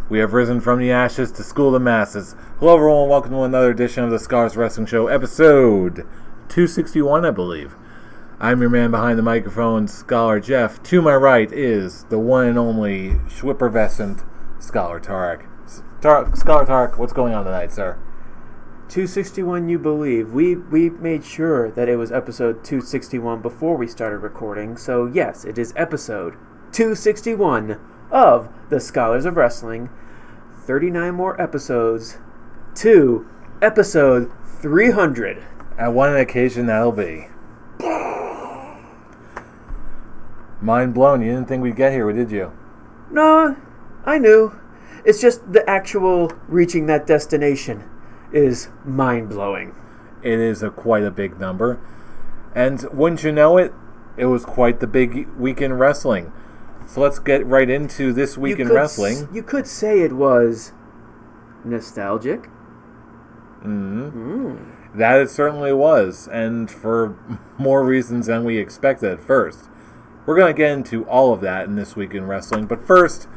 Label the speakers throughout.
Speaker 1: We have risen from the ashes to school the masses. Hello everyone, welcome to another edition of the Scholars Wrestling Show, episode 261, I believe. I'm your man behind the microphone, Scholar Jeff. To my right is the one and only Schwippervescent Scholar Tarek. Scholar Tarek, what's going on tonight, sir?
Speaker 2: 261, you believe. We made sure that it was episode 261 before we started recording, so yes, it is episode 261 of the Scholars of Wrestling. 39 more episodes to episode 300.
Speaker 1: At one occasion, that'll be. Mind blown. You didn't think we'd get here, did you?
Speaker 2: No, I knew. It's just the actual reaching that destination is mind-blowing.
Speaker 1: It is quite a big number. And wouldn't you know it, it was quite the big week in wrestling. So let's get right into this week in wrestling.
Speaker 2: You could say it was nostalgic.
Speaker 1: That it certainly was, and for more reasons than we expected at first. We're going to get into all of that in this week in wrestling, but first,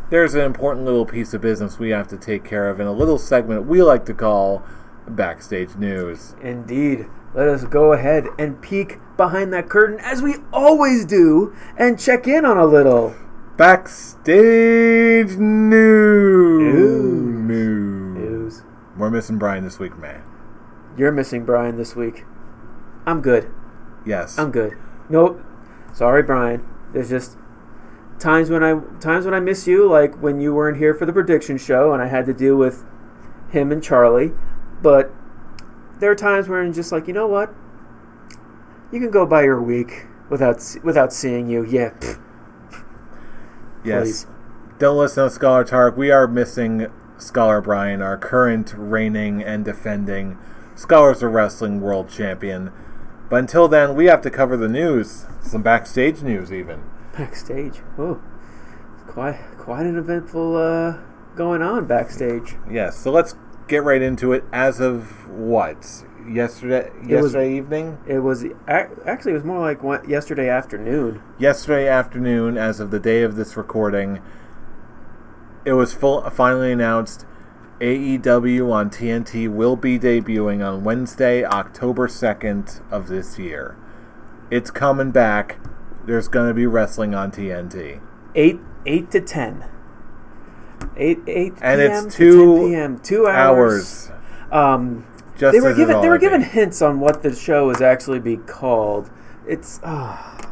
Speaker 1: there's an important little piece of business we have to take care of in a little segment we like to call Backstage News.
Speaker 2: Indeed. Let us go ahead and peek behind that curtain, as we always do, and check in on a little
Speaker 1: Backstage News. We're missing Brian this week, man.
Speaker 2: You're missing Brian this week. I'm good.
Speaker 1: Yes.
Speaker 2: I'm good. Nope. Sorry, Brian. There's just times when I miss you, like when you weren't here for the prediction show and I had to deal with him and Charlie. But there are times where I'm just like, you know what? You can go by your week without seeing you. Yeah.
Speaker 1: Yes.
Speaker 2: Please.
Speaker 1: Don't listen to Scholar Tarek. We are missing Scholar Brian, our current reigning and defending Scholars of Wrestling World Champion. But until then, we have to cover the news. Some backstage news, even.
Speaker 2: Backstage? Oh. Quite an eventful going on backstage.
Speaker 1: Yes, so let's get right into it. As of what? Yesterday evening?
Speaker 2: It was actually it was more like yesterday afternoon.
Speaker 1: Yesterday afternoon, as of the day of this recording, it was finally announced AEW on TNT will be debuting on Wednesday, October 2nd of this year. It's coming back. There's going to be wrestling on TNT. 8
Speaker 2: to 10. 8 p.m.
Speaker 1: And it's
Speaker 2: to 10 p.m. 2 hours.
Speaker 1: They
Speaker 2: were given hints on what the show is actually be called. It's I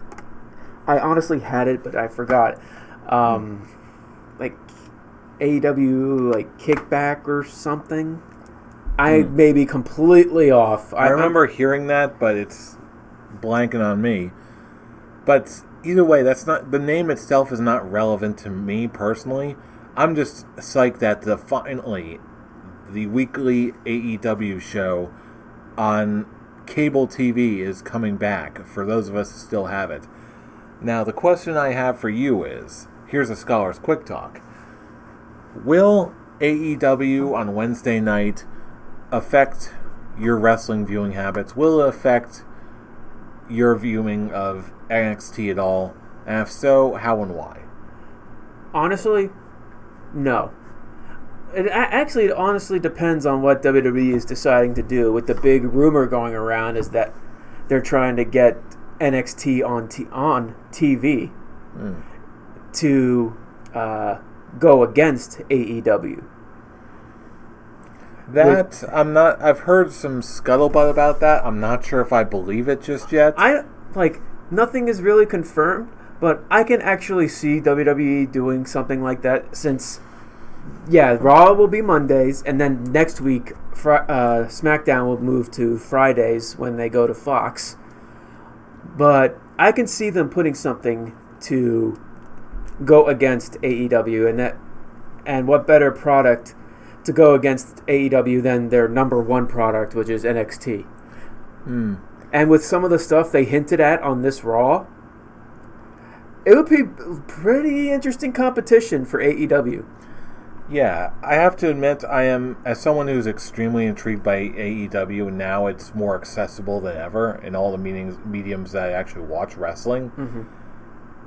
Speaker 2: honestly had it, but I forgot. Like AEW, like Kickback or something. I may be completely off.
Speaker 1: I remember hearing that, but it's blanking on me. But either way, that's not the name itself is not relevant to me personally. I'm just psyched that finally the weekly AEW show on cable TV is coming back for those of us who still have it. Now, the question I have for you is, here's a Scholar's Quick Talk. Will AEW on Wednesday night affect your wrestling viewing habits? Will it affect your viewing of NXT at all? And if so, how and why?
Speaker 2: Honestly, no. It honestly depends on what WWE is deciding to do. With the big rumor going around is that they're trying to get NXT on TV to go against AEW.
Speaker 1: I've heard some scuttlebutt about that. I'm not sure if I believe it just yet.
Speaker 2: Nothing is really confirmed, but I can actually see WWE doing something like that since, Raw will be Mondays, and then next week SmackDown will move to Fridays when they go to Fox. But I can see them putting something to go against AEW, and what better product to go against AEW than their number one product, which is NXT. And with some of the stuff they hinted at on this Raw, it would be pretty interesting competition for AEW.
Speaker 1: Yeah, I have to admit, I am, as someone who's extremely intrigued by AEW, and now it's more accessible than ever in all the mediums that I actually watch wrestling.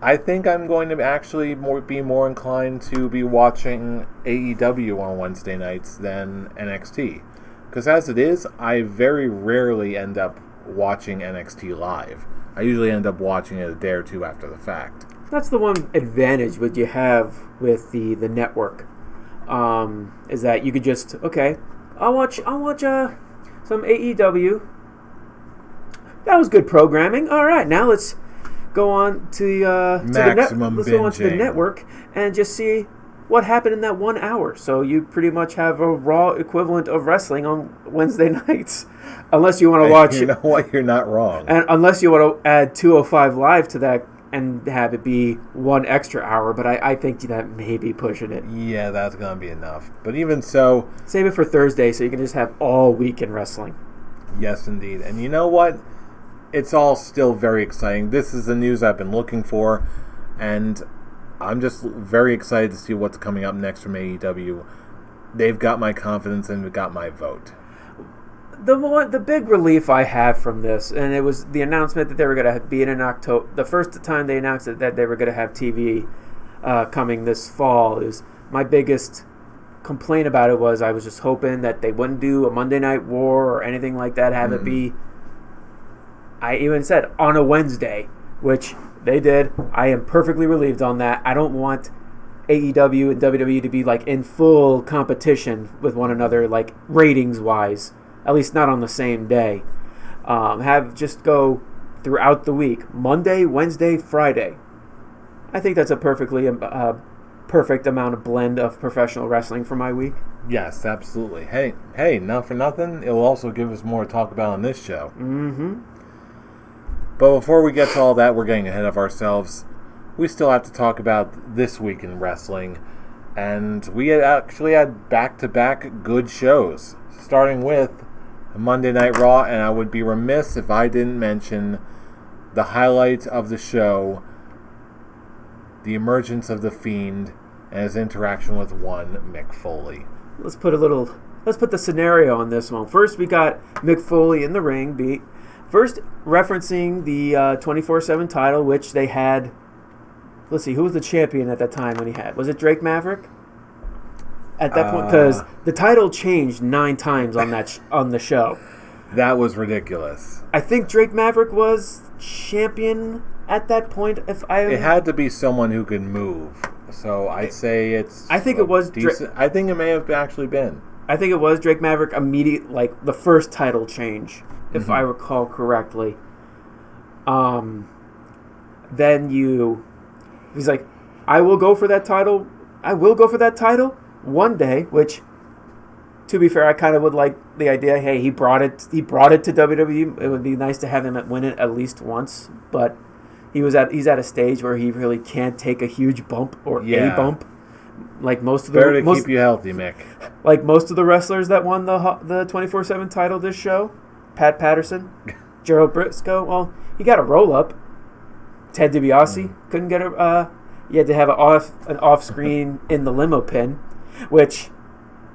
Speaker 1: I think I'm going to actually be more inclined to be watching AEW on Wednesday nights than NXT. Because as it is, I very rarely end up watching NXT live. I usually end up watching it a day or two after the fact.
Speaker 2: That's the one advantage that you have with the network, is that you could just, okay, I'll watch some AEW. That was good programming. All right, now let's go on to the network and just see what happened in that 1 hour. So you pretty much have a Raw equivalent of wrestling on Wednesday nights, unless you want to watch.
Speaker 1: You know what? You're not wrong.
Speaker 2: And unless you want to add 205 Live to that and have it be 1 extra hour, but I think that may be pushing it.
Speaker 1: Yeah, that's gonna be enough. But even so,
Speaker 2: save it for Thursday so you can just have all week in wrestling.
Speaker 1: Yes, indeed. And you know what? It's all still very exciting. This is the news I've been looking for, and I'm just very excited to see what's coming up next from AEW. They've got my confidence and got my vote.
Speaker 2: The big relief I have from this, and it was the announcement that they were going to be in October. The first time they announced that they were going to have TV coming this fall, is my biggest complaint about it was I was just hoping that they wouldn't do a Monday Night War or anything like that. Have it be, I even said, on a Wednesday, which they did. I am perfectly relieved on that. I don't want AEW and WWE to be like in full competition with one another, like ratings wise. At least not on the same day. Have just go throughout the week, Monday, Wednesday, Friday. I think that's a perfectly perfect amount of blend of professional wrestling for my week.
Speaker 1: Yes, absolutely. Hey, not for nothing, it will also give us more to talk about on this show.
Speaker 2: Mm-hmm.
Speaker 1: But before we get to all that, we're getting ahead of ourselves. We still have to talk about this week in wrestling. And we actually had back-to-back good shows. Starting with Monday Night Raw, and I would be remiss if I didn't mention the highlight of the show, the emergence of The Fiend and his interaction with one Mick Foley.
Speaker 2: Let's put the scenario on this one. First, we got Mick Foley in the ring, first referencing the 24/7 title, which they had. Let's see, who was the champion at that time when he had? Was it Drake Maverick? At that point, because the title changed 9 times on the show.
Speaker 1: That was ridiculous.
Speaker 2: I think Drake Maverick was champion at that point.
Speaker 1: It had to be someone who could move. So I'd say it's.
Speaker 2: I think it was.
Speaker 1: I think it may have actually been.
Speaker 2: I think it was Drake Maverick immediate, like the first title change, if I recall correctly. Then he's like, I will go for that title. I will go for that title one day. Which, to be fair, I kind of would like the idea. Hey, he brought it to WWE. It would be nice to have him win it at least once. But he's at a stage where he really can't take a huge bump or a bump. Like most of the
Speaker 1: better to keep you healthy, Mick.
Speaker 2: Like most of the wrestlers that won the 24/7 title this show, Pat Patterson, Gerald Briscoe. Well, he got a roll up. Ted DiBiase couldn't get a. You had to have an off screen in the limo pin, which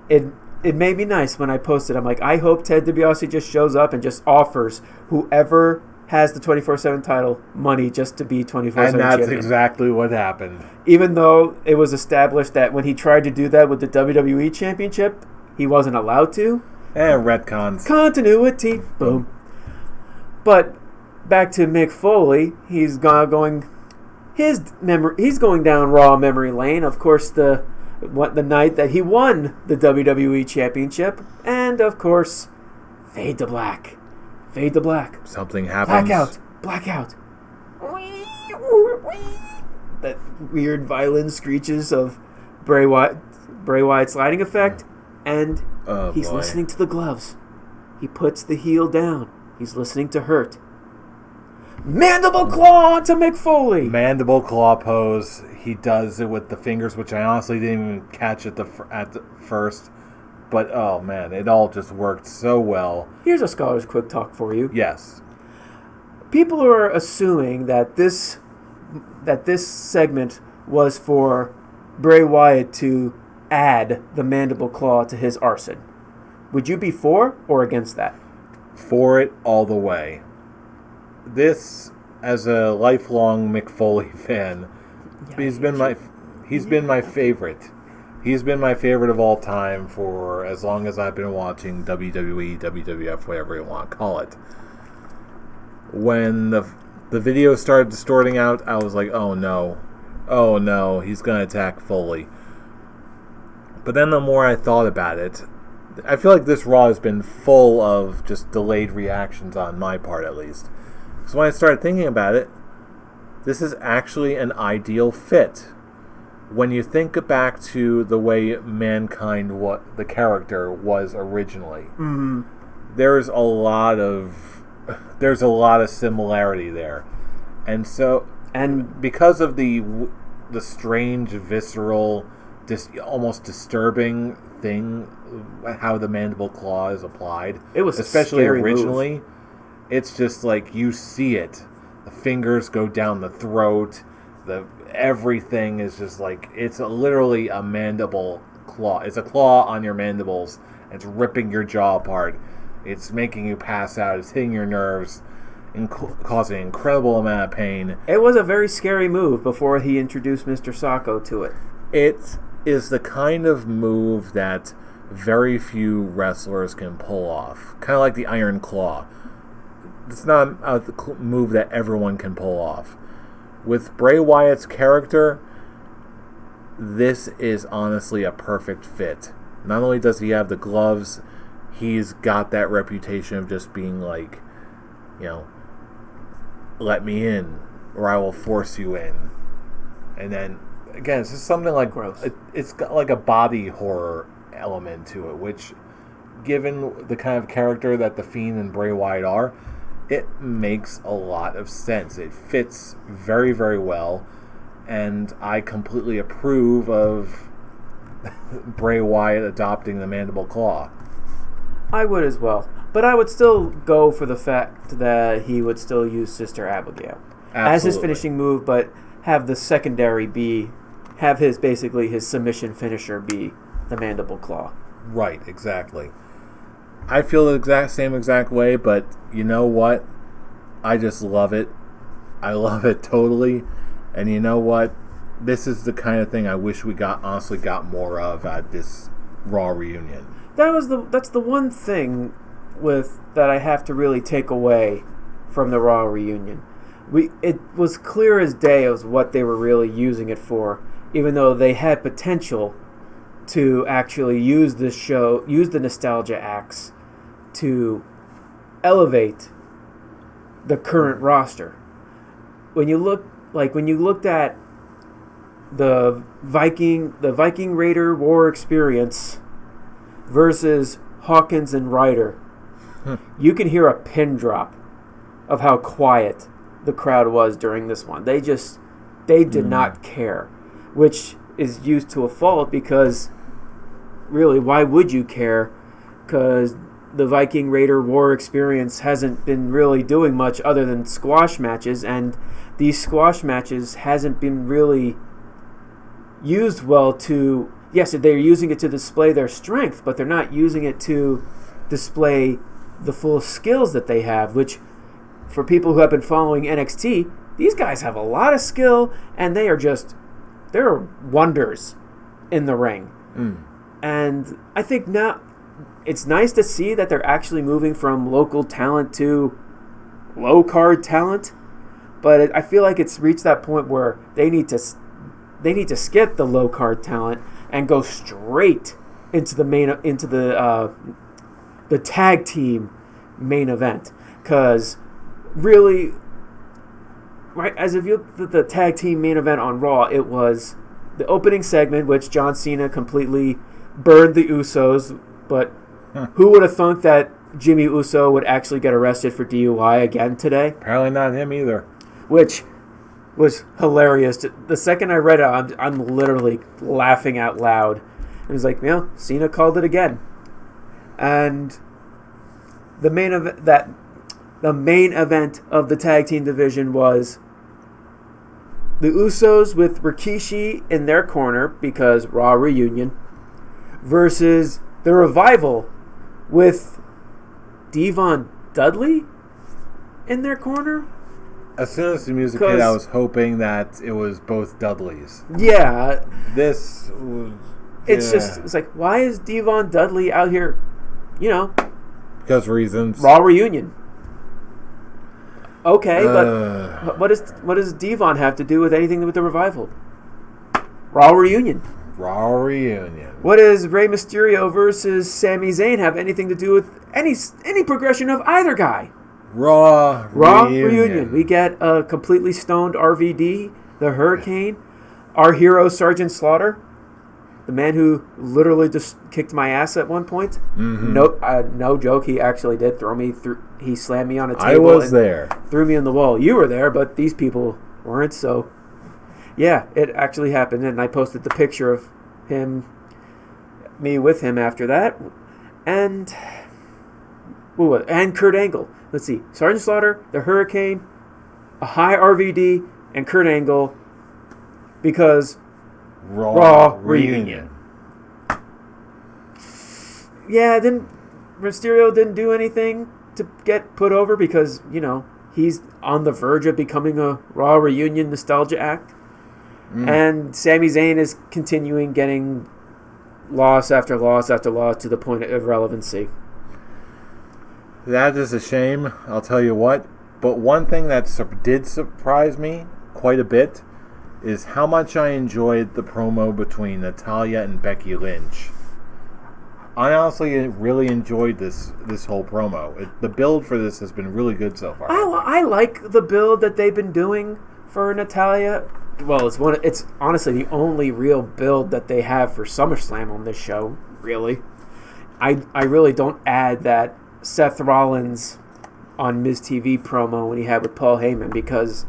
Speaker 2: it made me nice when I posted. I'm like, I hope Ted DiBiase just shows up and just offers whoever has the 24/7 title money just to be 24/7
Speaker 1: And that's
Speaker 2: champion.
Speaker 1: exactly what happened.
Speaker 2: Even though it was established that when he tried to do that with the WWE Championship, he wasn't allowed to.
Speaker 1: And retcons.
Speaker 2: Continuity. Boom. But back to Mick Foley, he's going down Raw memory lane. Of course, the night that he won the WWE Championship, and of course, fade to black. Fade to black.
Speaker 1: Something happens.
Speaker 2: Blackout. That weird violin screeches of Bray Wyatt sliding effect, and he's listening to the gloves. He puts the heel down. He's listening to Hurt. Mandible claw to Mick Foley.
Speaker 1: Mandible claw pose. He does it with the fingers, which I honestly didn't even catch at the first. But, oh, man, it all just worked so well.
Speaker 2: Here's a Scholar's Quick Talk for you.
Speaker 1: Yes.
Speaker 2: People are assuming that this segment was for Bray Wyatt to add the mandible claw to his arsenal. Would you be for or against that?
Speaker 1: For it all the way. This as a lifelong Mick Foley fan,
Speaker 2: Yeah,
Speaker 1: he's been my favorite. He's been my favorite of all time for as long as I've been watching WWE, WWF, whatever you want to call it. When the video started distorting out, I was like, oh no, he's going to attack Foley. But then the more I thought about it, I feel like this Raw has been full of just delayed reactions on my part, at least. So when I started thinking about it, this is actually an ideal fit. When you think back to the way Mankind, what the character was originally, there's a lot of similarity there, and because of the strange, visceral, almost disturbing thing, how the mandible claw is applied,
Speaker 2: it was
Speaker 1: especially
Speaker 2: a scary
Speaker 1: originally.
Speaker 2: Move.
Speaker 1: It's just like you see it. The fingers go down the throat. Everything is just like, it's literally a mandible claw. It's a claw on your mandibles. It's ripping your jaw apart. It's making you pass out. It's hitting your nerves and causing an incredible amount of pain.
Speaker 2: It was a very scary move before he introduced Mr. Sacco to it.
Speaker 1: It is the kind of move that very few wrestlers can pull off. Kind of like the Iron Claw. It's not a move that everyone can pull off. With Bray Wyatt's character, this is honestly a perfect fit. Not only does he have the gloves, he's got that reputation of just being like, let me in, or I will force you in. And then, again, it's just something like,
Speaker 2: gross.
Speaker 1: It's got like a body horror element to it, which, given the kind of character that The Fiend and Bray Wyatt are, it makes a lot of sense. It fits very, very well, and I completely approve of Bray Wyatt adopting the mandible claw.
Speaker 2: I would as well, but I would still go for the fact that he would still use Sister Abigail as his finishing move, but have the secondary have his submission finisher be the mandible claw.
Speaker 1: Right, exactly. I feel the same exact way, but you know what? I just love it. I love it totally. And you know what? This is the kind of thing I wish we honestly got more of at this Raw reunion.
Speaker 2: That's the one thing that I have to really take away from the Raw reunion. It was clear as day as what they were really using it for, even though they had potential to actually use the nostalgia acts to elevate the current roster. When you looked at the Viking Raider War Experience versus Hawkins and Ryder, you can hear a pin drop of how quiet the crowd was during this one. They did not care, which is used to a fault, because really, why would you care? Because the Viking Raider War Experience hasn't been really doing much other than squash matches, and these squash matches hasn't been really used well to... Yes, they're using it to display their strength, but they're not using it to display the full skills that they have, which, for people who have been following NXT, these guys have a lot of skill, and they're wonders in the ring. And I think now it's nice to see that they're actually moving from local talent to low-card talent, but I feel like it's reached that point where they need to skip the low-card talent and go straight into the tag team main event. Because really, right, as if you look at the tag team main event on Raw, it was the opening segment, which John Cena completely burned the Usos, but who would have thunk that Jimmy Uso would actually get arrested for DUI again today?
Speaker 1: Apparently not him either.
Speaker 2: Which was hilarious. The second I read it, I'm literally laughing out loud. It was like, Cena called it again. And the main event of the tag team division was the Usos with Rikishi in their corner, because Raw reunion, versus the Revival with Devon Dudley in their corner.
Speaker 1: As soon as the music hit, I was hoping that it was both Dudleys.
Speaker 2: Yeah.
Speaker 1: This was...
Speaker 2: It's like, why is Devon Dudley out here,
Speaker 1: because reasons.
Speaker 2: Raw reunion. Okay, but what does Devon have to do with anything with the revival? Raw reunion.
Speaker 1: Raw reunion.
Speaker 2: What does Rey Mysterio versus Sami Zayn have anything to do with any progression of either guy?
Speaker 1: Raw reunion.
Speaker 2: We get a completely stoned RVD, the Hurricane, our hero Sergeant Slaughter, the man who literally just kicked my ass at one point.
Speaker 1: Mm-hmm.
Speaker 2: No joke, he actually did throw me through. He slammed me on a table.
Speaker 1: I was there.
Speaker 2: Threw me on the wall. You were there, but these people weren't. So, yeah, it actually happened, and I posted the picture of me with him after that, and Kurt Angle. Let's see, Sergeant Slaughter, the Hurricane, a high RVD, and Kurt Angle, because Raw reunion. Yeah, Mysterio didn't do anything to get put over because, he's on the verge of becoming a Raw reunion nostalgia act. And Sami Zayn is continuing getting loss after loss after loss to the point of irrelevancy.
Speaker 1: That is a shame, I'll tell you what. But one thing that did surprise me quite a bit is how much I enjoyed the promo between Natalya and Becky Lynch. I honestly really enjoyed this whole promo. The build for this has been really good so far.
Speaker 2: I like the build that they've been doing for Natalya. Well, it's honestly the only real build that they have for SummerSlam on this show, really. I really don't add that Seth Rollins on Miz TV promo when he had with Paul Heyman because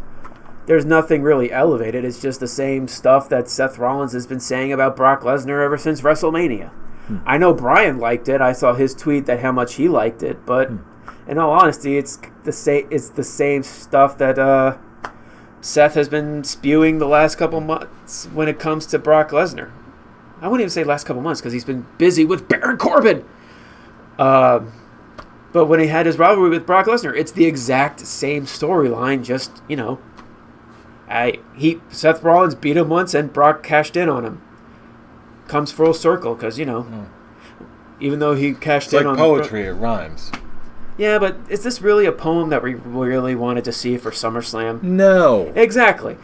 Speaker 2: there's nothing really elevated. It's just the same stuff that Seth Rollins has been saying about Brock Lesnar ever since WrestleMania. I know Brian liked it. I saw his tweet that how much he liked it, but in all honesty, it's the same stuff that Seth has been spewing the last couple months when it comes to Brock Lesnar. I wouldn't even say last couple months because he's been busy with Baron Corbin. But when he had his rivalry with Brock Lesnar, it's the exact same storyline. Just Seth Rollins beat him once and Brock cashed in on him. Comes full circle because even though he cashed in on
Speaker 1: poetry, it rhymes.
Speaker 2: Yeah, but is this really a poem that we really wanted to see for SummerSlam?
Speaker 1: No.
Speaker 2: Exactly.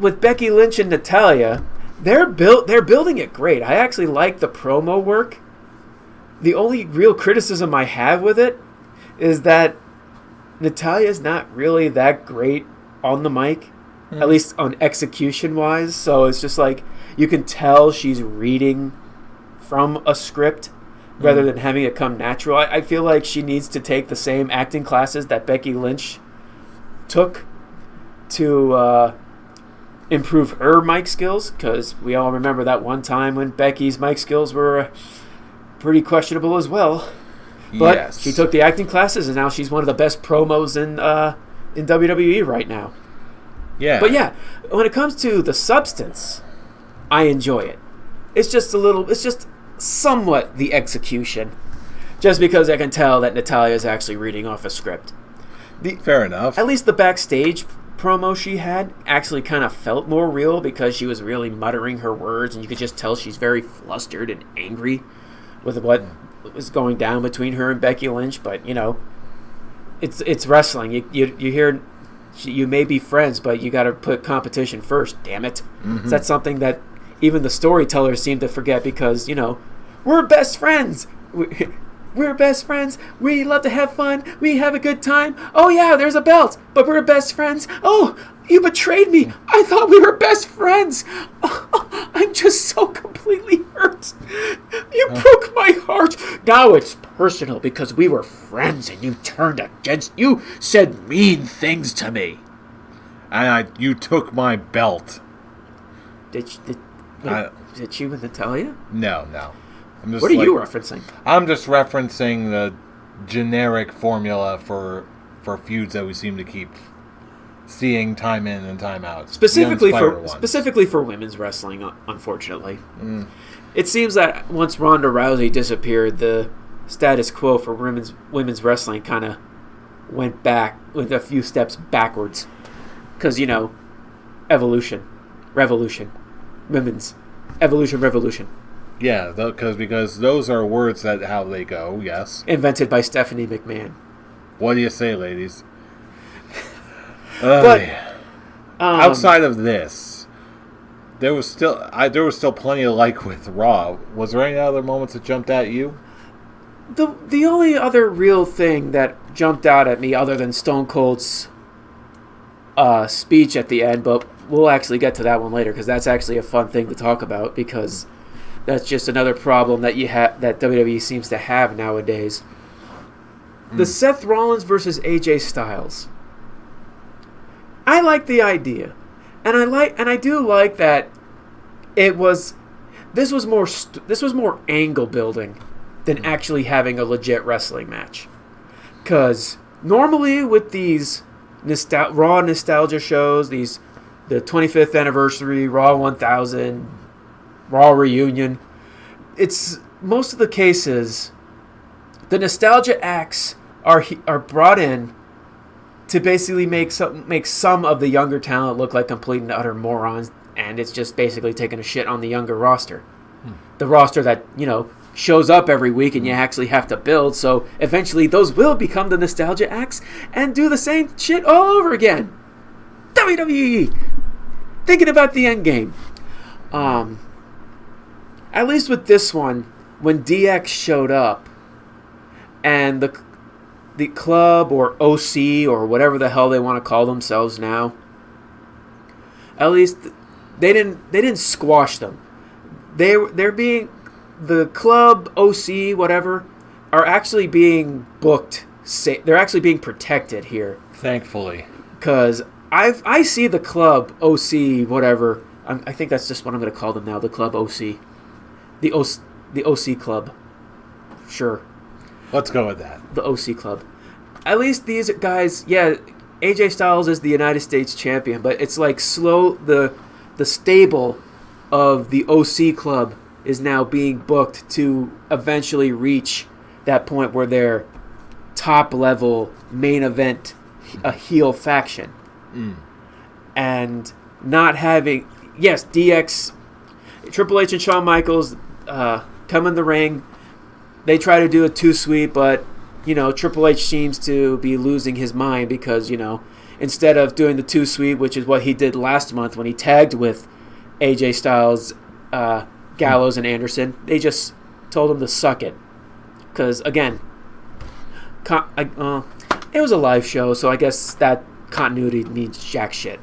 Speaker 2: With Becky Lynch and Natalya, they're building it great. I actually like the promo work. The only real criticism I have with it is that Natalya's not really that great on the mic, at least on execution-wise. So it's just like you can tell she's reading from a script rather than having it come natural. I feel like she needs to take the same acting classes that Becky Lynch took to improve her mic skills, because we all remember that one time when Becky's mic skills were pretty questionable as well. But yes, she took the acting classes, and now she's one of the best promos in WWE right now.
Speaker 1: Yeah.
Speaker 2: But yeah, when it comes to the substance, I enjoy it. It's just somewhat the execution. Just because I can tell that Natalya is actually reading off a script.
Speaker 1: Fair enough.
Speaker 2: At least the backstage promo she had actually kind of felt more real because she was really muttering her words, and you could just tell she's very flustered and angry with what was going down between her and Becky Lynch. But it's wrestling. You hear you may be friends, but you got to put competition first. Damn it! Mm-hmm. That's something that even the storytellers seem to forget because we're best friends. We're best friends. We love to have fun. We have a good time. Oh, yeah, there's a belt, but we're best friends. Oh, you betrayed me. I thought we were best friends. Oh, I'm just so completely hurt. You broke my heart. Now it's personal because we were friends and you turned against. You said mean things to me.
Speaker 1: And you took my belt.
Speaker 2: Did she with Natalya?
Speaker 1: No.
Speaker 2: What are you referencing?
Speaker 1: I'm just referencing the generic formula for feuds that we seem to keep seeing time in and time out.
Speaker 2: Specifically for women's wrestling, unfortunately. It seems that once Ronda Rousey disappeared, the status quo for women's wrestling kind of went back with a few steps backwards, because evolution, revolution, women's evolution, revolution.
Speaker 1: Yeah, because those are words that how they go. Yes,
Speaker 2: Invented by Stephanie McMahon.
Speaker 1: What do you say, ladies?
Speaker 2: But
Speaker 1: outside of this, there was still plenty of like with Raw. Was there any other moments that jumped at you?
Speaker 2: The only other real thing that jumped out at me, other than Stone Cold's speech at the end, but we'll actually get to that one later because that's actually a fun thing to talk about, because that's just another problem that that WWE seems to have nowadays. The Seth Rollins versus AJ Styles. I like the idea, and I do like that this was more angle building than actually having a legit wrestling match. Because normally with these Raw nostalgia shows, the 25th anniversary, Raw 1000, Raw reunion, it's most of the cases the nostalgia acts are brought in to basically make some of the younger talent look like complete and utter morons, and it's just basically taking a shit on the younger roster. The roster that, shows up every week and you actually have to build, so eventually those will become the nostalgia acts and do the same shit all over again. WWE! Thinking about the end game. At least with this one, when DX showed up and the club or OC or whatever the hell they want to call themselves now, at least they didn't squash them. They're being, the club, OC, whatever, are actually being booked. They're actually being protected here.
Speaker 1: Thankfully,
Speaker 2: because I see the club, OC, whatever. I think that's just what I'm going to call them now. The club OC, the OC club. Sure.
Speaker 1: Let's go with that.
Speaker 2: The OC club. At least these guys, yeah, AJ Styles is the United States champion, but it's like the stable of the OC club is now being booked to eventually reach that point where they're top level main event, a heel faction. And not having, yes, DX, Triple H and Shawn Michaels come in the ring. They try to do a 2-sweep, but Triple H seems to be losing his mind because, instead of doing the 2-sweep, which is what he did last month when he tagged with AJ Styles, Gallows, and Anderson, they just told him to suck it. Because, again, it was a live show, so I guess that continuity means jack shit.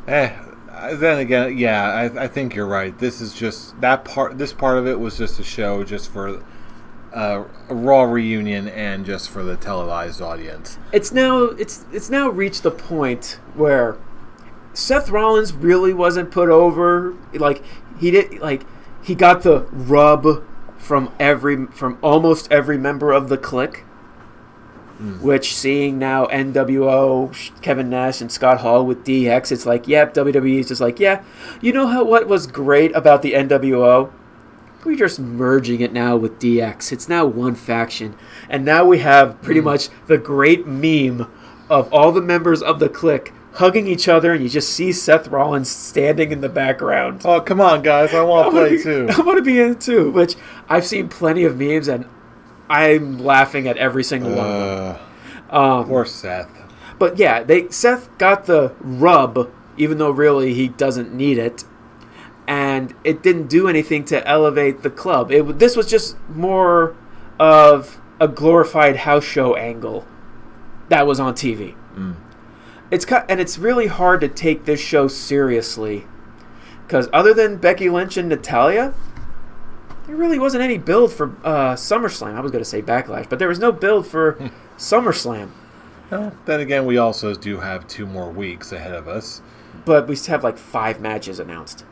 Speaker 1: Then again, yeah, I think you're right. This is just this part of it was just a show just for a Raw reunion and just for the televised audience. It's
Speaker 2: now reached the point where Seth Rollins really wasn't put over. He got the rub from almost every member of the Clique. Which, seeing now NWO, Kevin Nash, and Scott Hall with DX, it's like, yep, WWE is just like, yeah, what was great about the NWO? We're just merging it now with DX. It's now one faction. And now we have pretty much the great meme of all the members of the Clique hugging each other, and you just see Seth Rollins standing in the background.
Speaker 1: Oh, come on, guys. I want to play too.
Speaker 2: I want to be in it too, which I've seen plenty of memes, and I'm laughing at every single one of them.
Speaker 1: Poor Seth.
Speaker 2: But yeah, Seth got the rub, even though really he doesn't need it, and it didn't do anything to elevate the club. This was just more of a glorified house show angle that was on TV. It's really hard to take this show seriously, because other than Becky Lynch and Natalya, there really wasn't any build for SummerSlam. I was going to say Backlash, but there was no build for SummerSlam.
Speaker 1: Well, then again, we also do have 2 more weeks ahead of us.
Speaker 2: But we have 5 matches announced.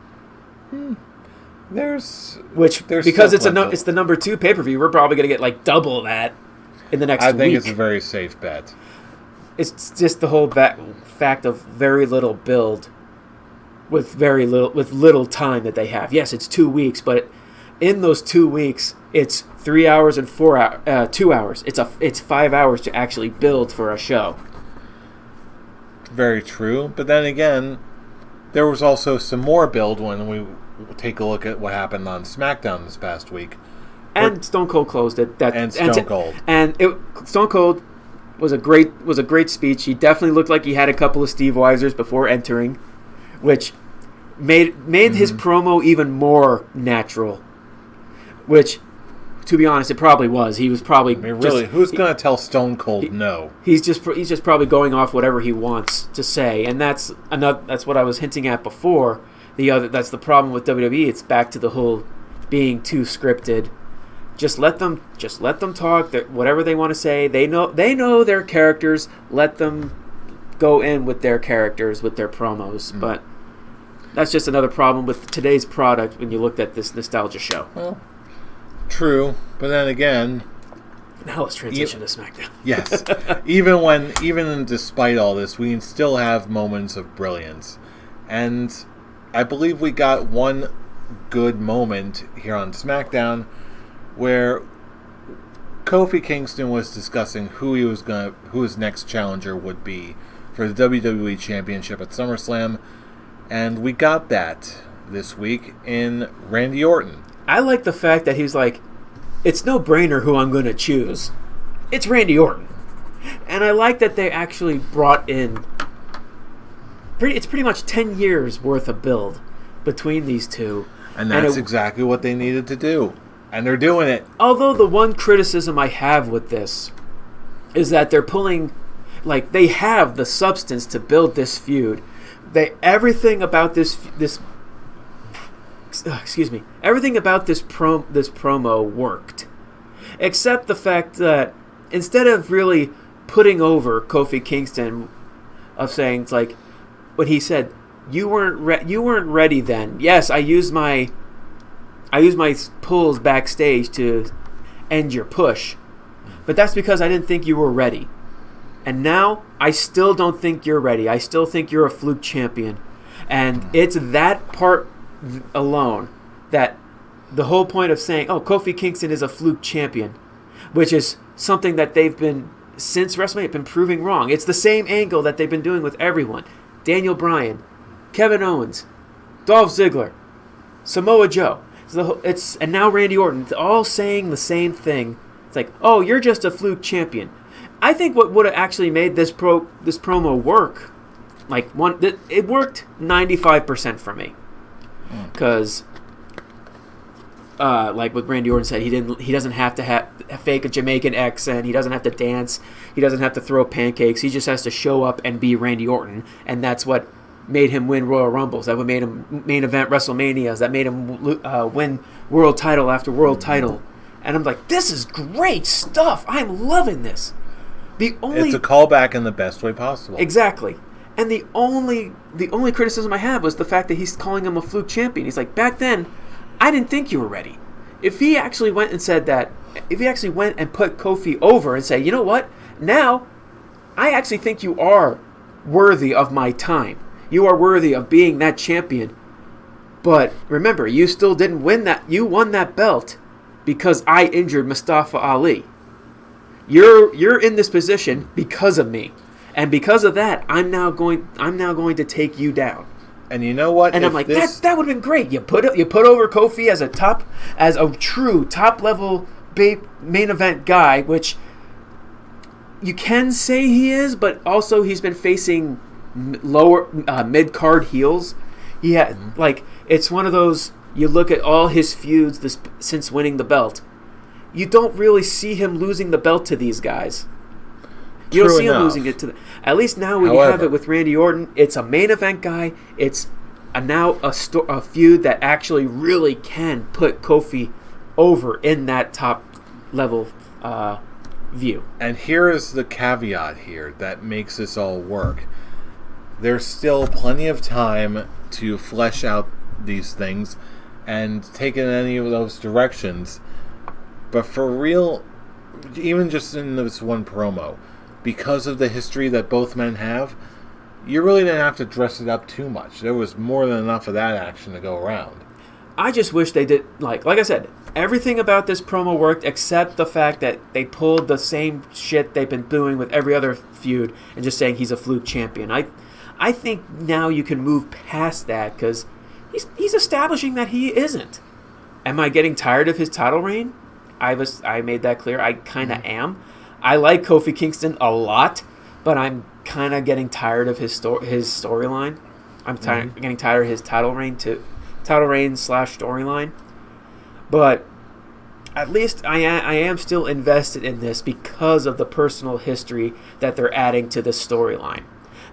Speaker 1: There's
Speaker 2: because it's the number 2 pay-per-view, we're probably going to get double that in the next week.
Speaker 1: I think it's a very safe bet.
Speaker 2: It's just the whole fact of very little build with little time that they have. Yes, it's 2 weeks, but in those 2 weeks, it's 3 hours and 2 hours. It's 5 hours to actually build for a show.
Speaker 1: Very true. But then again, there was also some more build when we take a look at what happened on SmackDown this past week.
Speaker 2: And Stone Cold closed it.
Speaker 1: Cold.
Speaker 2: And Stone Cold was a great speech. He definitely looked like he had a couple of Steve Weisers before entering, which made his promo even more natural. Which, to be honest, it probably was. He was probably
Speaker 1: who's going to tell Stone Cold no?
Speaker 2: He's just probably going off whatever he wants to say, and that's what I was hinting at before. That's the problem with WWE. It's back to the whole being too scripted. Just let them talk. Whatever they want to say, they know their characters. Let them go in with their characters, with their promos. But that's just another problem with today's product when you looked at this nostalgia show.
Speaker 1: Well, true, but then again,
Speaker 2: now let's transition to SmackDown.
Speaker 1: Yes, even despite all this, we still have moments of brilliance, and I believe we got one good moment here on SmackDown where Kofi Kingston was discussing who his next challenger would be for the WWE Championship at SummerSlam, and we got that this week in Randy Orton.
Speaker 2: I like the fact that he's like, it's no brainer who I'm going to choose. It's Randy Orton. And I like that they actually brought in it's pretty much 10 years worth of build between these two.
Speaker 1: And that's exactly what they needed to do. And they're doing it.
Speaker 2: Although the one criticism I have with this is that they're pulling, like, they have the substance to build this feud. Everything about this promo worked, except the fact that instead of really putting over Kofi Kingston, of saying, it's like what he said, you weren't ready then. Yes, I used my pulls backstage to end your push, but that's because I didn't think you were ready. And now I still don't think you're ready. I still think you're a fluke champion, and it's that part alone that the whole point of saying, oh, Kofi Kingston is a fluke champion, which is something that they've been, since WrestleMania, been proving wrong. It's the same angle that they've been doing with everyone. Daniel Bryan, Kevin Owens, Dolph Ziggler, Samoa Joe. And now Randy Orton. It's all saying the same thing. It's like, oh, you're just a fluke champion. I think what would have actually made this promo work, it worked 95% for me. Because, like what Randy Orton said, he doesn't have to fake a Jamaican accent. He doesn't have to dance. He doesn't have to throw pancakes. He just has to show up and be Randy Orton, and that's what made him win Royal Rumbles. That what made him main event WrestleManias. That made him win world title after world title. And I'm like, this is great stuff. I'm loving this. It's a callback
Speaker 1: in the best way possible.
Speaker 2: Exactly. And the only criticism I have was the fact that he's calling him a fluke champion. He's like, back then, I didn't think you were ready. If he actually went and said that, if he actually went and put Kofi over and say, you know what, now I actually think you are worthy of my time. You are worthy of being that champion. But remember, you still didn't win that. You won that belt because I injured Mustafa Ali. You're in this position because of me. And because of that, I'm now going to take you down.
Speaker 1: And you know what?
Speaker 2: And I'm like, that would have been great. You put over Kofi as a true top level main event guy, which you can say he is, but also he's been facing lower mid card heels. It's one of those. You look at all his feuds since winning the belt. You don't really see him losing the belt to these guys. You don't see him losing it to them. At least now when you have it with Randy Orton, it's a main event guy. It's a feud that actually really can put Kofi over in that top level view.
Speaker 1: And here is the caveat here that makes this all work. There's still plenty of time to flesh out these things and take in any of those directions. But for real, even just in this one promo, because of the history that both men have, you really didn't have to dress it up too much. There was more than enough of that action to go around.
Speaker 2: I just wish they did, like I said, everything about this promo worked except the fact that they pulled the same shit they've been doing with every other feud and just saying he's a fluke champion. I think now you can move past that because he's establishing that he isn't. Am I getting tired of his title reign? I made that clear. I kind of am. I like Kofi Kingston a lot, but I'm kind of getting tired of his storyline. I'm getting tired of his title reign / storyline. But at least I am still invested in this because of the personal history that they're adding to the storyline.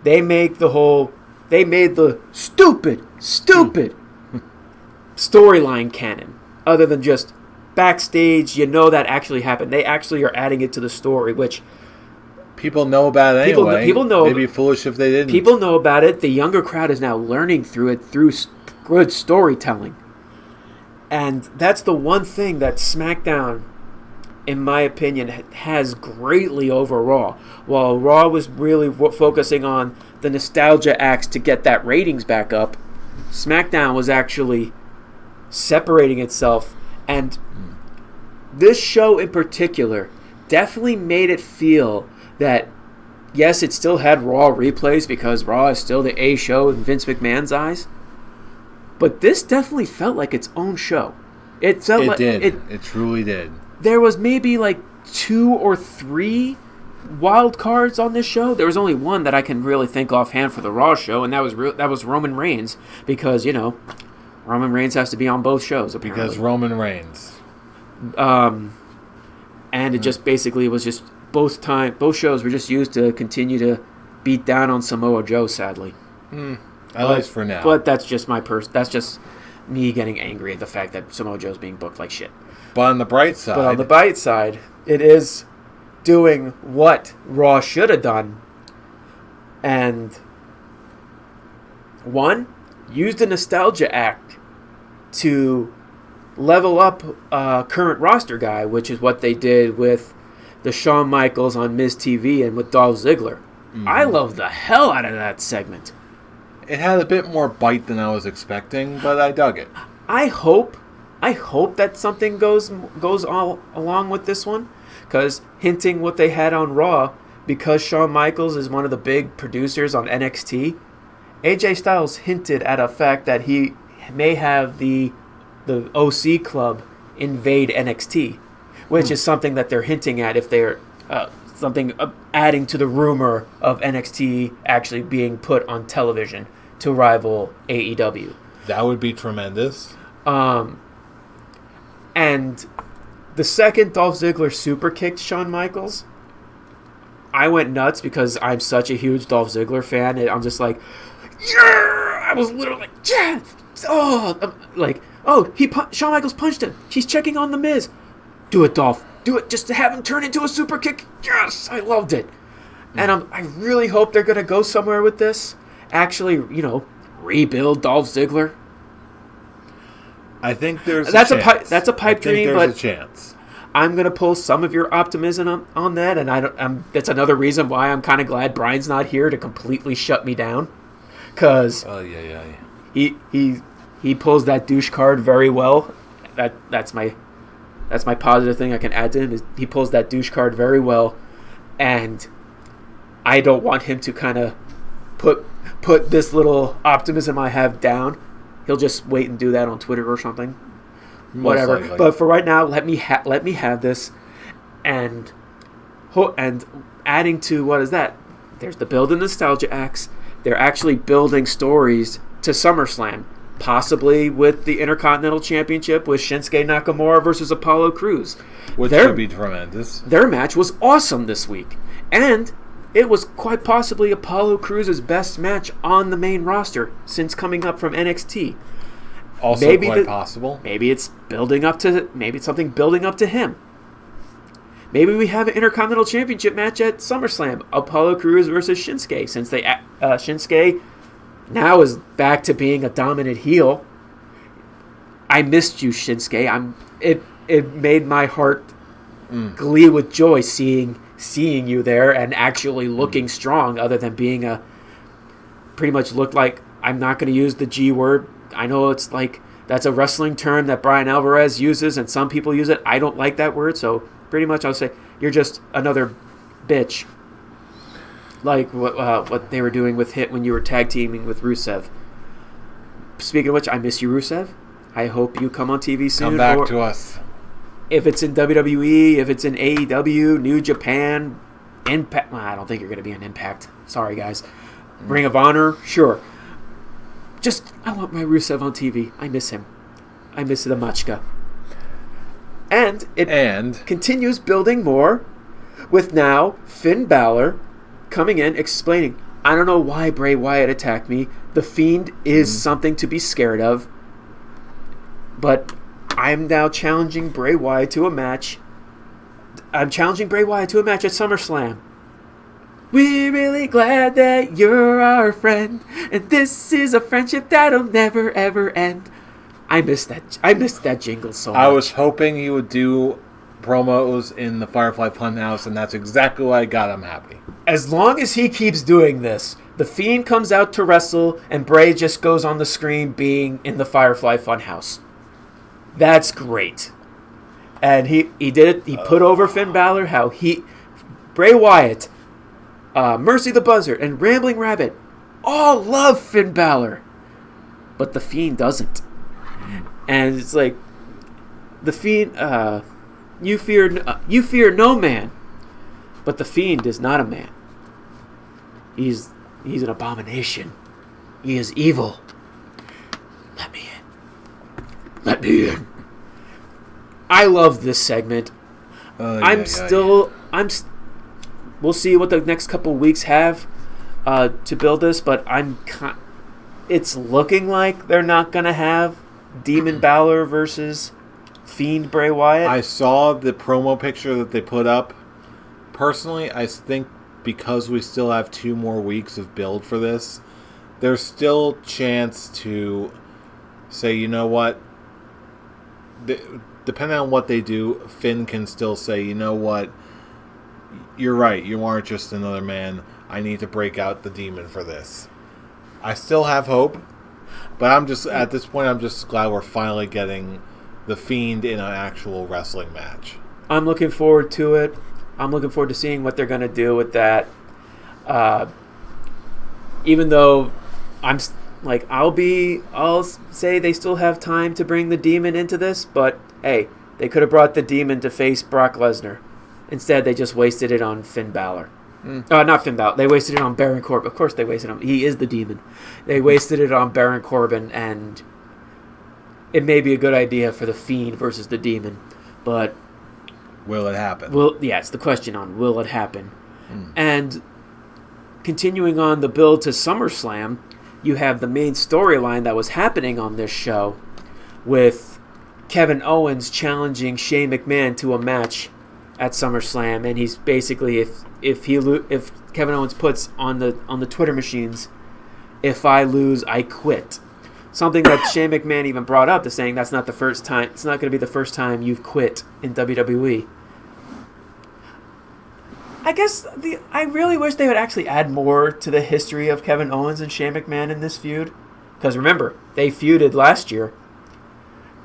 Speaker 2: They made the stupid storyline canon, other than just backstage. That actually happened. They actually are adding it to the story, which
Speaker 1: people know about it anyway.
Speaker 2: People know.
Speaker 1: They'd be foolish if they didn't.
Speaker 2: People know about it. The younger crowd is now learning through it through good storytelling. And that's the one thing that SmackDown, in my opinion, has greatly over Raw. While Raw was really focusing on the nostalgia acts to get that ratings back up, SmackDown was actually separating itself. And this show in particular definitely made it feel that, yes, it still had Raw replays because Raw is still the A show in Vince McMahon's eyes. But this definitely felt like its own show. It
Speaker 1: truly did.
Speaker 2: There was maybe like 2 or 3 wild cards on this show. There was only one that I can really think offhand for the Raw show, and that was Roman Reigns because Roman Reigns has to be on both shows apparently.
Speaker 1: Because Roman Reigns.
Speaker 2: And it just basically was just both shows were just used to continue to beat down on Samoa Joe. Sadly.
Speaker 1: At least for now.
Speaker 2: But that's just that's just me getting angry at the fact that Samoa Joe's being booked like shit.
Speaker 1: But on the bright side,
Speaker 2: it is doing what Raw should have done. And one, used a nostalgia act to level up a current roster guy, which is what they did with the Shawn Michaels on Miz TV and with Dolph Ziggler. Mm-hmm. I love the hell out of that segment.
Speaker 1: It had a bit more bite than I was expecting, but I dug it.
Speaker 2: I hope that something goes all along with this one, because hinting what they had on Raw, because Shawn Michaels is one of the big producers on NXT, AJ Styles hinted at a fact that he may have the OC club invade NXT, which is something that they're hinting at if they're adding to the rumor of NXT actually being put on television to rival AEW.
Speaker 1: That would be tremendous.
Speaker 2: And the second Dolph Ziggler super kicked Shawn Michaels, I went nuts because I'm such a huge Dolph Ziggler fan. And I'm just like, yeah! I was literally like, yeah! Shawn Michaels punched him. He's checking on The Miz. Do it, Dolph. Do it just to have him turn into a super kick. Yes! I loved it. And I really hope they're going to go somewhere with this. Actually, rebuild Dolph Ziggler.
Speaker 1: I think there's
Speaker 2: that's a pipe dream, but
Speaker 1: there's a chance.
Speaker 2: I'm gonna pull some of your optimism on that, and that's another reason why I'm kind of glad Brian's not here to completely shut me down, because he pulls that douche card very well. That's my positive thing I can add to him is he pulls that douche card very well, and I don't want him to kind of put this little optimism I have down. He'll just wait and do that on Twitter or something. Whatever.
Speaker 1: Likely.
Speaker 2: But for right now, let me have this, and adding to what is that? There's the build and nostalgia acts. They're actually building stories to SummerSlam, possibly with the Intercontinental Championship with Shinsuke Nakamura versus Apollo Crews.
Speaker 1: Which should be tremendous.
Speaker 2: Their match was awesome this week, and it was quite possibly Apollo Crews' best match on the main roster since coming up from NXT.
Speaker 1: Also quite possible.
Speaker 2: Maybe it's something building up to him. Maybe we have an Intercontinental Championship match at SummerSlam. Apollo Crews versus Shinsuke, since Shinsuke now is back to being a dominant heel. I missed you, Shinsuke. It made my heart glee with joy seeing you there and actually looking strong, other than being pretty much looked like, I'm not going to use the G word. I know it's like That's a wrestling term that Brian Alvarez uses, and some people use it. I don't like that word, so pretty much I'll say you're just another bitch. Like what they were doing with Hit when you were tag teaming with Rusev. Speaking of which, I miss you, Rusev. I hope you come on TV soon.
Speaker 1: Come back to us.
Speaker 2: If it's in WWE, if it's in AEW, New Japan, Impact. Well, I don't think you're going to be in Impact. Sorry, guys. Ring of Honor, sure. I want my Rusev on TV. I miss him. I miss the Machka. And it continues building more with now Finn Balor coming in explaining, I don't know why Bray Wyatt attacked me. The Fiend is something to be scared of. But I'm now challenging Bray Wyatt to a match. I'm challenging Bray Wyatt to a match at SummerSlam. We're really glad that you're our friend, and this is a friendship that'll never ever end. I miss that jingle so much.
Speaker 1: I was hoping you would do promos in the Firefly Funhouse, and that's exactly what I got. I'm happy.
Speaker 2: As long as he keeps doing this, the Fiend comes out to wrestle, and Bray just goes on the screen being in the Firefly Funhouse. That's great. And he did it. He put over Finn Balor. Bray Wyatt, Mercy the Buzzard, and Rambling Rabbit all love Finn Balor, but the Fiend doesn't. And it's like the Fiend. You fear no man, but the Fiend is not a man. He's an abomination. He is evil. Let me in. Let me in. I love this segment. We'll see what the next couple weeks have to build this, but it's looking like they're not going to have Demon Balor versus Fiend Bray Wyatt.
Speaker 1: I saw the promo picture that they put up. Personally, I think because we still have 2 more weeks of build for this, there's still chance to say, you know what, depending on what they do, Finn can still say, you know what, you're right, you aren't just another man. I need to break out the demon for this. I still have hope, but at this point, I'm just glad we're finally getting the Fiend in an actual wrestling match.
Speaker 2: I'm looking forward to it. I'm looking forward to seeing what they're going to do with that. Even though I'll say they still have time to bring the demon into this, but hey, they could have brought the demon to face Brock Lesnar. Instead, they just wasted it on Finn Balor. Not Finn Balor. They wasted it on Baron Corbin. Of course they wasted him. He is the demon. They wasted it on Baron Corbin, and it may be a good idea for the Fiend versus the demon, but
Speaker 1: will it happen?
Speaker 2: It's the question on will it happen. And continuing on the build to SummerSlam, you have the main storyline that was happening on this show with Kevin Owens challenging Shane McMahon to a match at SummerSlam, and he's basically if Kevin Owens puts on the Twitter machines, if I lose, I quit. Something that Shane McMahon even brought up, to saying that's not the first time. It's not going to be the first time you've quit in WWE. I guess I really wish they would actually add more to the history of Kevin Owens and Shane McMahon in this feud, because remember, they feuded last year,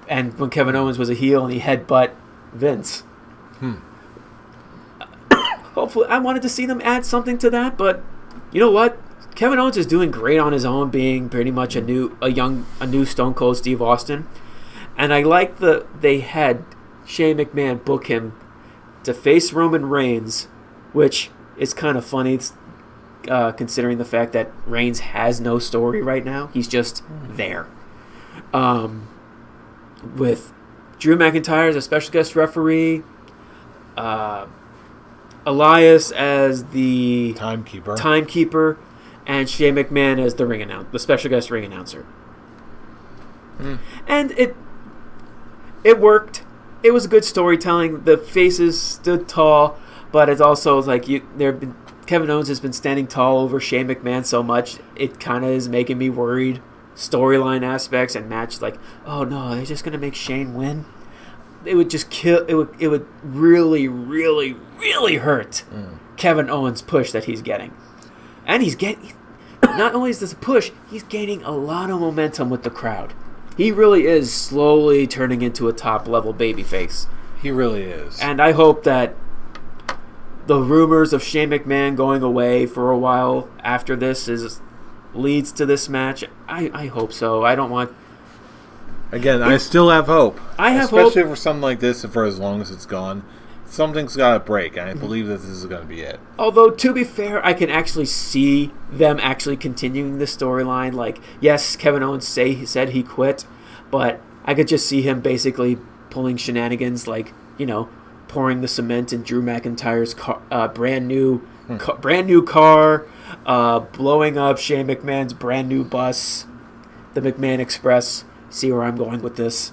Speaker 2: and when Kevin Owens was a heel and he headbutt Vince. Hopefully, I wanted to see them add something to that, but you know what? Kevin Owens is doing great on his own, being pretty much a new Stone Cold Steve Austin, and I like they had Shane McMahon book him to face Roman Reigns, which is kind of funny, considering the fact that Reigns has no story right now. He's just there. With Drew McIntyre as a special guest referee, Elias as the timekeeper, and Shane McMahon as the special guest ring announcer. And it worked. It was good storytelling. The faces stood tall, but it's also like Kevin Owens has been standing tall over Shane McMahon so much, it kind of is making me worried. Storyline aspects and match, like, oh no, they're just gonna make Shane win. It would just kill. It would really, really, really hurt Kevin Owens' push that he's getting, and he's getting. Not only is this a push, he's gaining a lot of momentum with the crowd. He really is slowly turning into a top-level babyface.
Speaker 1: He really is.
Speaker 2: And I hope that the rumors of Shane McMahon going away for a while after this leads to this match. I hope so. I don't want...
Speaker 1: Again, I still have hope.
Speaker 2: I have
Speaker 1: Especially
Speaker 2: hope.
Speaker 1: for something like this and for as long as it's gone. Something's got to break, and I believe that this is going to be it.
Speaker 2: Although, to be fair, I can actually see them actually continuing the storyline. Like, yes, Kevin Owens said he quit, but I could just see him basically pulling shenanigans like, pouring the cement in Drew McIntyre's brand new car, blowing up Shane McMahon's brand new bus, the McMahon Express. See where I'm going with this?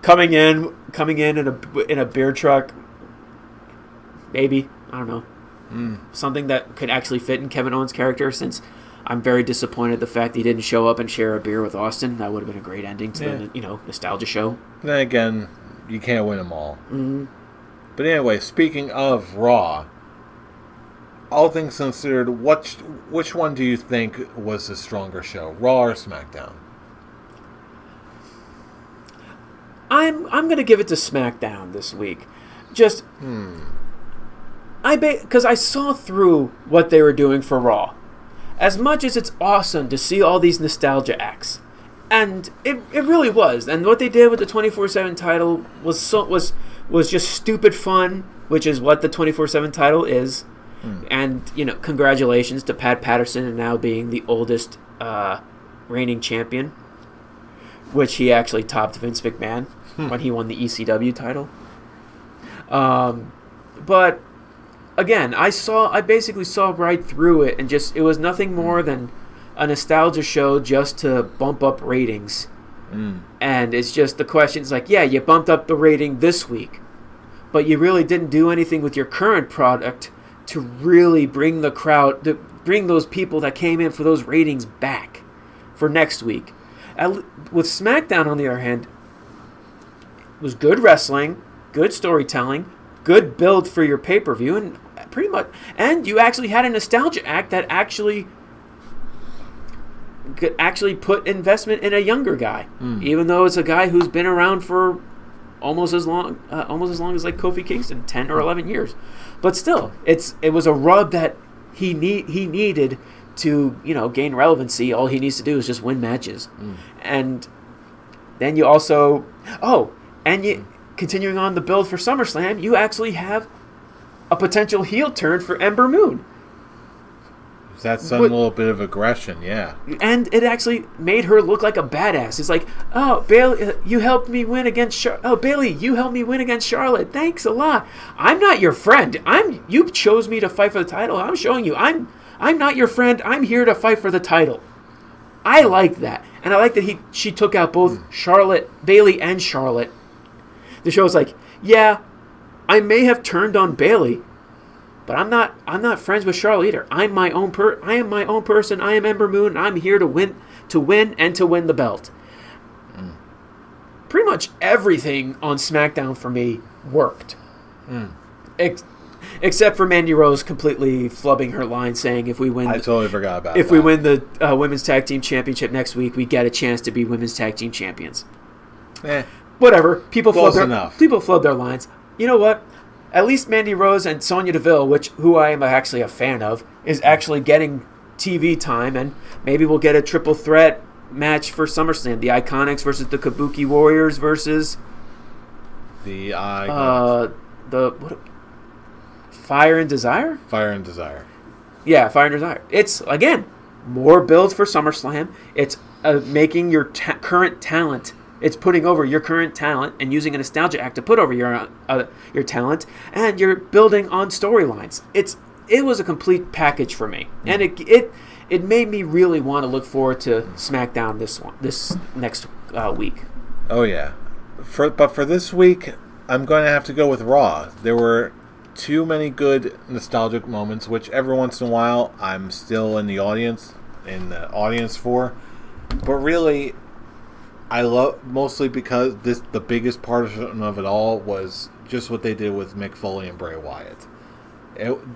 Speaker 2: Coming in a beer truck, maybe, I don't know, something that could actually fit in Kevin Owens' character. Since I'm very disappointed the fact he didn't show up and share a beer with Austin. That would have been a great ending to the nostalgia show.
Speaker 1: Then again, you can't win them all.
Speaker 2: Mm-hmm.
Speaker 1: But anyway, speaking of Raw, all things considered, which one do you think was the stronger show, Raw or SmackDown?
Speaker 2: I'm gonna give it to SmackDown this week, just because I saw through what they were doing for Raw. As much as it's awesome to see all these nostalgia acts, and it really was, and what they did with the 24/7 title was just stupid fun, which is what the 24/7 title is. And congratulations to Pat Patterson and now being the oldest reigning champion, which he actually topped Vince McMahon when he won the ECW title. But again, I basically saw right through it, and it was nothing more than a nostalgia show just to bump up ratings. And it's just the question's like, yeah, you bumped up the rating this week, but you really didn't do anything with your current product to really bring the crowd, to bring those people that came in for those ratings back for next week. With SmackDown, on the other hand, it was good wrestling, good storytelling, good build for your pay-per-view, and pretty much, and you actually had a nostalgia act that actually put investment in a younger guy, even though it's a guy who's been around for almost as long as like Kofi Kingston, 10 or 11 years. But still, it was a rub that he needed to gain relevancy. All he needs to do is just win matches. And then you also continuing on the build for SummerSlam, you actually have a potential heel turn for Ember Moon.
Speaker 1: That's a little bit of aggression, yeah.
Speaker 2: And it actually made her look like a badass. It's like, oh, Bailey, you helped me win against Bailey, you helped me win against Charlotte. Thanks a lot. I'm not your friend. You chose me to fight for the title. I'm showing you I'm not your friend. I'm here to fight for the title. I like that. And I like that she took out both Bailey and Charlotte. The show's like, yeah, I may have turned on Bailey, but I'm not friends with Charlotte either. I am my own person. I am Ember Moon, and I'm here to win and to win the belt. Pretty much everything on SmackDown for me worked. Except for Mandy Rose completely flubbing her line, saying I
Speaker 1: totally forgot about
Speaker 2: if we win the Women's Tag Team Championship next week, we get a chance to be Women's Tag Team Champions. Whatever. People flub their lines. You know what? At least Mandy Rose and Sonya Deville, who I am actually a fan of, is actually getting TV time, and maybe we'll get a triple threat match for SummerSlam. The Iconics versus the Kabuki Warriors versus
Speaker 1: the
Speaker 2: Fire and Desire?
Speaker 1: Fire and Desire.
Speaker 2: Yeah, Fire and Desire. It's, again, more builds for SummerSlam. It's making your current talent. It's putting over your current talent and using a nostalgia act to put over your talent, and you're building on storylines. It was a complete package for me, and it made me really want to look forward to SmackDown this next week.
Speaker 1: Oh yeah, but for this week, I'm going to have to go with Raw. There were too many good nostalgic moments, which every once in a while I'm still in the audience for, but really, I love mostly because the biggest part of it all was just what they did with Mick Foley and Bray Wyatt.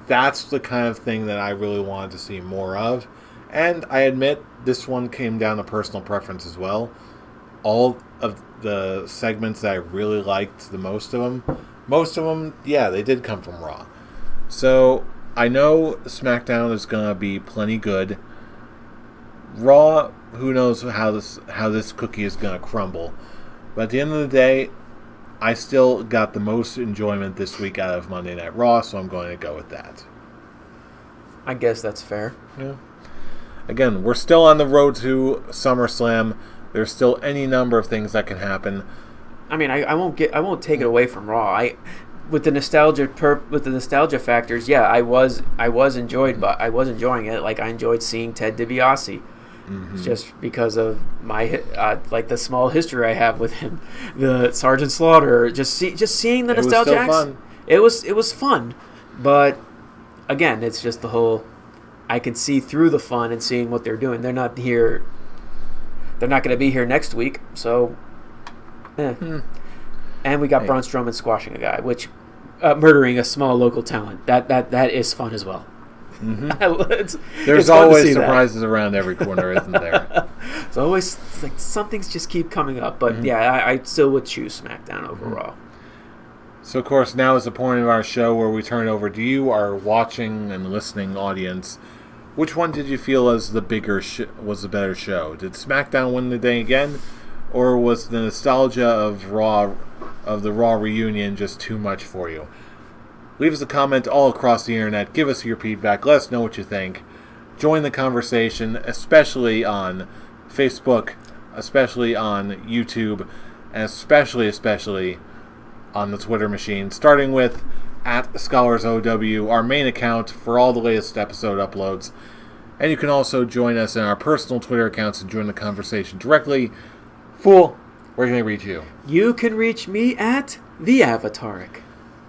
Speaker 1: That's the kind of thing that I really wanted to see more of, And I admit this one came down to personal preference as well. All of the segments that I really liked, most of them, yeah, they did come from Raw. So I know SmackDown is going to be plenty good. Raw, who knows how this cookie is going to crumble. But at the end of the day, I still got the most enjoyment this week out of Monday Night Raw, so I'm going to go with that.
Speaker 2: I guess that's fair.
Speaker 1: Yeah. Again, we're still on the road to SummerSlam. There's still any number of things that can happen.
Speaker 2: I mean, I won't take it away from Raw. With the nostalgia factors, yeah, I was enjoying it. Like I enjoyed seeing Ted DiBiase. Mm-hmm. Just because of my like the small history I have with him, the Sergeant Slaughter, just seeing the nostalgia. It was fun, but again, it's just the whole. I can see through the fun and seeing what they're doing. They're not here. They're not going to be here next week, so. And we got Braun Strowman squashing a guy, which murdering a small local talent. That is fun as well.
Speaker 1: Mm-hmm. There's always surprises around every corner, isn't there?
Speaker 2: It's always like some things just keep coming up, but yeah, I still would choose SmackDown over Raw.
Speaker 1: So, of course, now is the point of our show where we turn it over to you, our watching and listening audience. Which one did you feel was the better show? Did SmackDown win the day again, or was the nostalgia of the Raw reunion just too much for you? Leave us a comment all across the internet. Give us your feedback. Let us know what you think. Join the conversation, especially on Facebook, especially on YouTube, and especially on the Twitter machine, starting with @ScholarsOW, our main account for all the latest episode uploads. And you can also join us in our personal Twitter accounts and join the conversation directly. Fool, where can I reach you?
Speaker 2: You can reach me at the Avataric.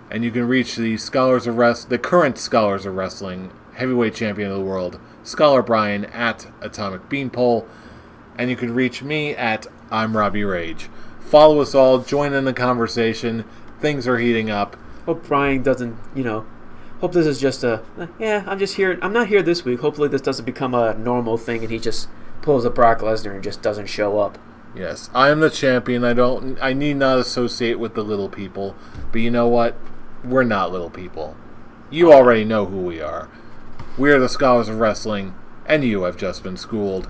Speaker 1: And you can reach the current Scholars of Wrestling heavyweight champion of the world, Scholar Brian, at Atomic Beanpole. And you can reach me at I'm Robbie Rage. Follow us all. Join in the conversation. Things are heating up.
Speaker 2: Hope Brian doesn't, hope this is just I'm just here. I'm not here this week. Hopefully this doesn't become a normal thing and he just pulls a Brock Lesnar and just doesn't show up.
Speaker 1: Yes, I am the champion. I need not associate with the little people. But you know what? We're not little people. You already know who we are. We are the Scholars of Wrestling, and you have just been schooled.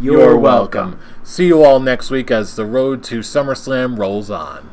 Speaker 1: You're welcome. See you all next week as the road to SummerSlam rolls on.